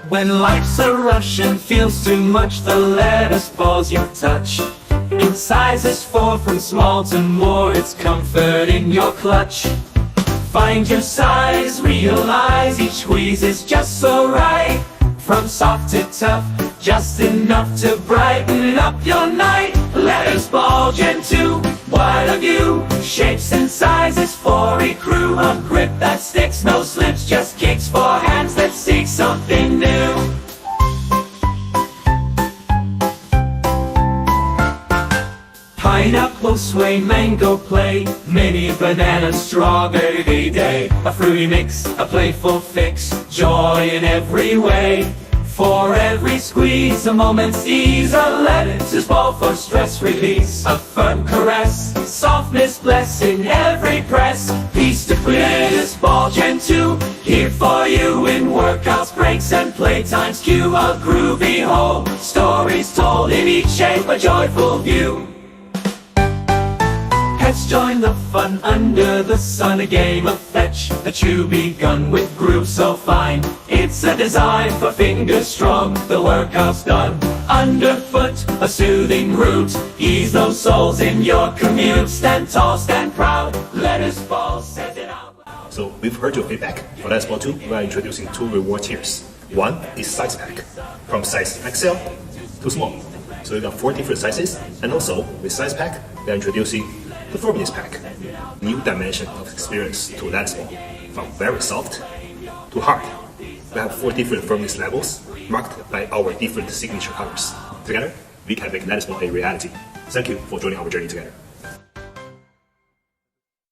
When life's a rush and feels too much, the lattice balls you touch in sizes 4 from small to more, it's comfort in your clutch. Find your size, realize each squeeze is just so right. From soft to tough, just enough to brighten up your night. Lattice ball Gen 2, what a view. Shapes and sizes for a crew. A grip that sticks, no slips, just kicks for hands that seek something new. Pineapple sway, mango play, mini banana strawberry day. A fruity mix, a playful fix, joy in every way. For every squeeze, a moment's ease, a lattice ball for stress release. A firm caress, softness blessing every press. Peace to lattice ball Gen 2, here for you in workouts, breaks and playtimes. Cue a groovy hole, stories told in each shape, a joyful view. Let's join the fun under the sun, a game of fetch that you begun with grooves so fine. It's a design for fingers strong, the workout's done. Underfoot, a soothing root, ease those souls in your commute. Stand tall, stand proud, lattice ball says it out loud. So we've heard your feedback. For lattice ball 2, we are introducing 2 reward tiers. One is size pack, from size XL to small. So you got 4 different sizes, and also with size pack, we are introducing the Firmness pack, new dimension of experience to lattice ball, from very soft to hard. We have 4 different firmness levels, marked by our different signature colors. Together, we can make lattice ball a reality. Thank you for joining our journey together.